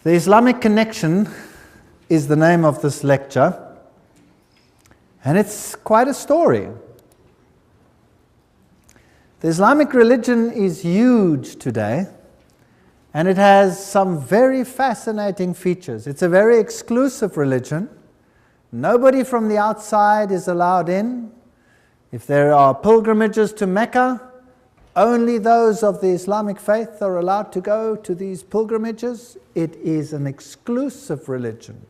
The Islamic Connection is the name of this lecture, and it's quite a story. The Islamic religion is huge today, and it has some very fascinating features. It's a very exclusive religion. Nobody from the outside is allowed in. If there are pilgrimages to Mecca, only those of the Islamic faith are allowed to go to these pilgrimages. It is an exclusive religion.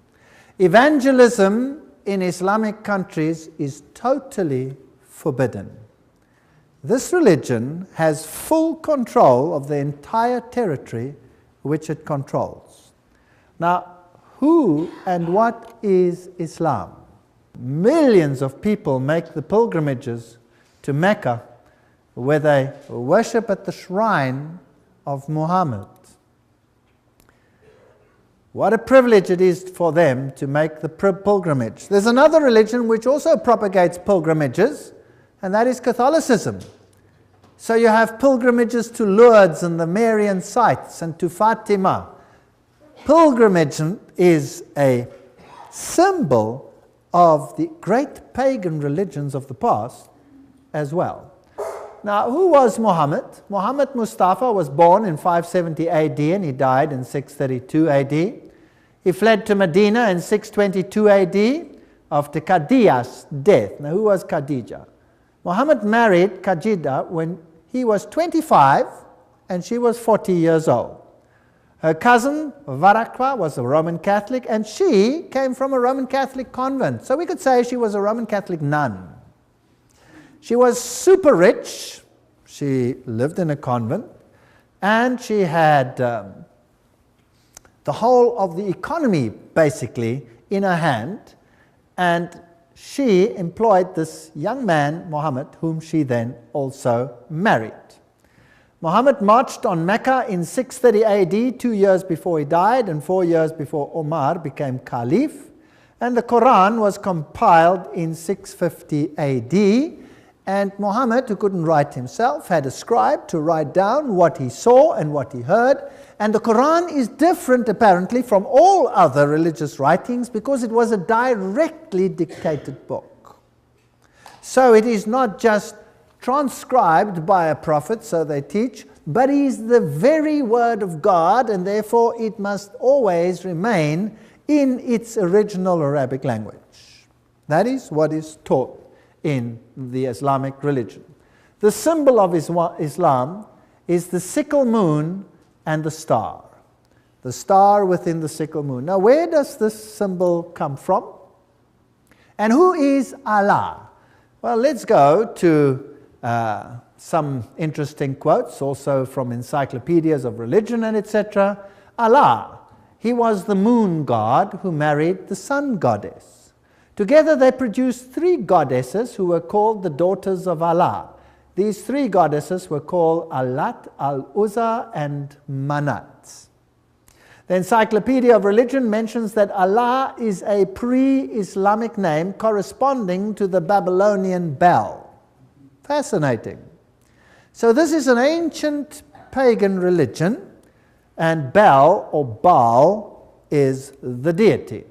Evangelism in Islamic countries is totally forbidden. This religion has full control of the entire territory which it controls. Now, who and what is Islam? Millions of people make the pilgrimages to Mecca, where they worship at the shrine of Muhammad. What a privilege it is for them to make the pilgrimage. There's another religion which also propagates pilgrimages, and that is Catholicism. So you have pilgrimages to Lourdes and the Marian sites and to Fatima. Pilgrimage is a symbol of the great pagan religions of the past as well. Now, who was Muhammad? Muhammad Mustafa was born in 570 AD and he died in 632 AD. He fled to Medina in 622 AD after Khadija's death. Now, who was Khadija? Muhammad married Khadija when he was 25 and she was 40 years old. Her cousin Varakwa was a Roman Catholic, and she came from a Roman Catholic convent. So we could say she was a Roman Catholic nun. She was super rich. She lived in a convent, and she had the whole of the economy basically in her hand, and she employed this young man, Muhammad, whom she then also married. Muhammad marched on Mecca in 630 AD, 2 years before he died and 4 years before Omar became Caliph. And the Quran was compiled in 650 AD. And Muhammad, who couldn't write himself, had a scribe to write down what he saw and what he heard. And the Quran is different, apparently, from all other religious writings because it was a directly dictated book. So it is not just transcribed by a prophet, so they teach, but it is the very word of God, and therefore it must always remain in its original Arabic language. That is what is taught in the Islamic religion. The symbol of Islam is the sickle moon and the star. The star within the sickle moon. Now, where does this symbol come from? And who is Allah? Well, let's go to some interesting quotes, also from encyclopedias of religion and etc. Allah, he was the moon god who married the sun goddess. Together they produced 3 goddesses who were called the daughters of Allah. These 3 goddesses were called Allat, Al-Uzza, and Manat. The Encyclopedia of Religion mentions that Allah is a pre-Islamic name corresponding to the Babylonian Bel. Fascinating. So this is an ancient pagan religion, and Bel or Baal is the deity.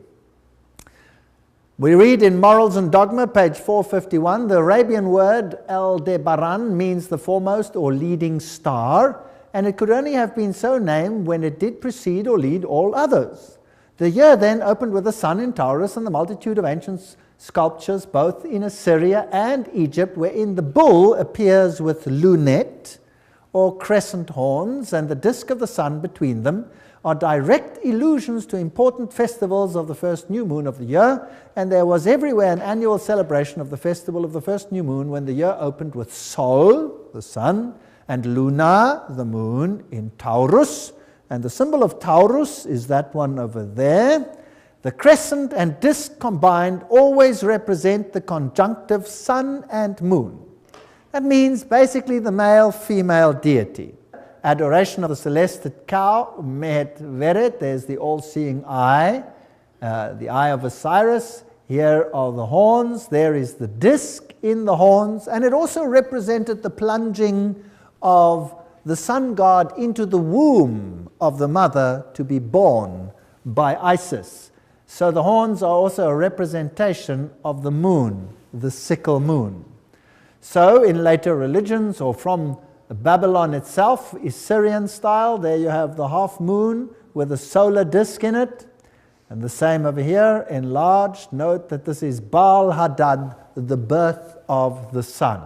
We read in Morals and Dogma, page 451, the Arabian word Aldebaran means the foremost or leading star, and it could only have been so named when it did precede or lead all others. The year then opened with the sun in Taurus and the multitude of ancient sculptures both in Assyria and Egypt, wherein the bull appears with lunette or crescent horns, and the disk of the sun between them, are direct allusions to important festivals of the first new moon of the year, and there was everywhere an annual celebration of the festival of the first new moon when the year opened with Sol, the sun, and Luna, the moon, in Taurus, and the symbol of Taurus is that one over there. The crescent and disk combined always represent the conjunctive sun and moon. That means basically the male-female deity. Adoration of the celested cow, Mehet Veret, there's the all-seeing eye, the eye of Osiris. Here are the horns, there is the disk in the horns, and it also represented the plunging of the sun god into the womb of the mother to be born by Isis. So the horns are also a representation of the moon, the sickle moon. So in later religions, or from Babylon itself, Assyrian style, there you have the half moon with a solar disk in it. And the same over here, enlarged. Note that this is Baal Hadad, the birth of the sun.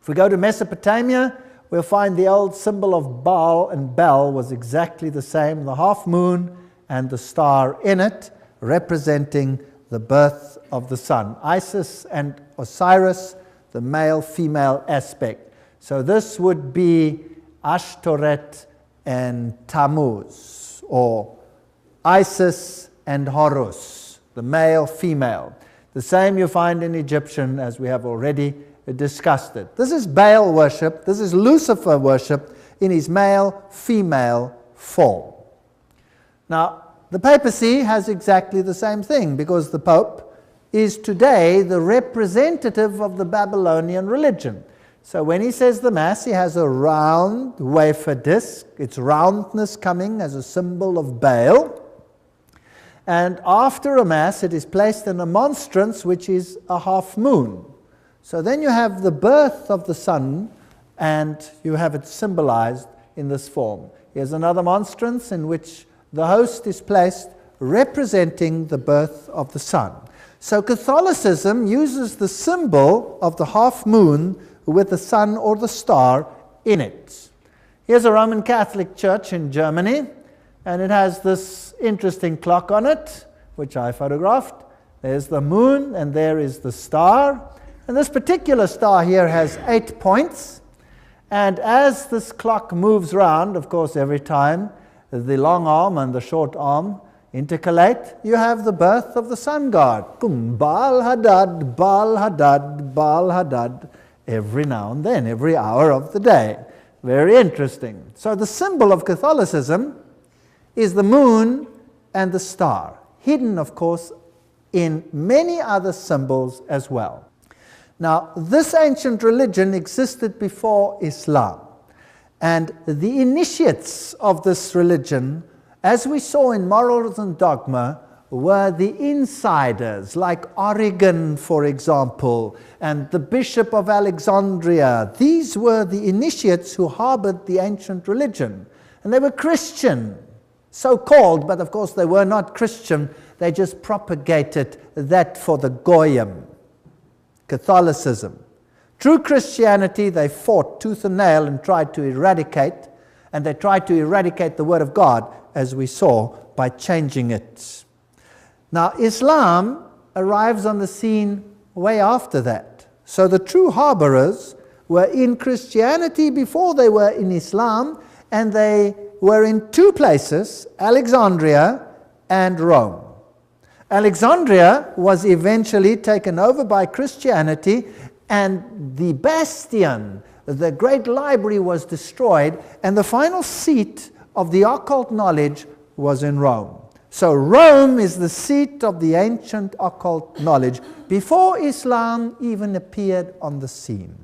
If we go to Mesopotamia, we'll find the old symbol of Baal and Bel was exactly the same, the half moon and the star in it, representing the birth of the sun. Isis and Osiris, the male-female aspect. So this would be Ashtoreth and Tammuz, or Isis and Horus, the male-female. The same you find in Egyptian, as we have already discussed it. This is Baal worship, this is Lucifer worship in his male-female form. Now, the papacy has exactly the same thing, because the Pope is today the representative of the Babylonian religion. So when he says the Mass, he has a round wafer disc, its roundness coming as a symbol of Baal. And after a Mass, it is placed in a monstrance, which is a half moon. So then you have the birth of the sun, and you have it symbolized in this form. Here's another monstrance in which the host is placed representing the birth of the sun. So Catholicism uses the symbol of the half moon with the sun or the star in it. Here's a Roman Catholic church in Germany, and it has this interesting clock on it, which I photographed. There's the moon, and there is the star. And this particular star here has 8 points. And as this clock moves round, of course, every time the long arm and the short arm intercalate, you have the birth of the sun god. Baal Hadad, Baal Hadad, Baal Hadad, every now and then, every hour of the day. Very interesting. So the symbol of Catholicism is the moon and the star, hidden, of course, in many other symbols as well. Now, this ancient religion existed before Islam, and the initiates of this religion, as we saw in Morals and Dogma, were the insiders, like Origen, for example, and the Bishop of Alexandria. These were the initiates who harbored the ancient religion, and they were Christian, so-called, but of course they were not Christian. They just propagated that for the Goyim, Catholicism. True Christianity, they fought tooth and nail and tried to eradicate, and they tried to eradicate the Word of God, as we saw, by changing it. Now, Islam arrives on the scene way after that. So the true harborers were in Christianity before they were in Islam, and they were in 2 places, Alexandria and Rome. Alexandria was eventually taken over by Christianity, and the bastion, the great library, was destroyed, and the final seat of the occult knowledge was in Rome. So Rome is the seat of the ancient occult knowledge before Islam even appeared on the scene.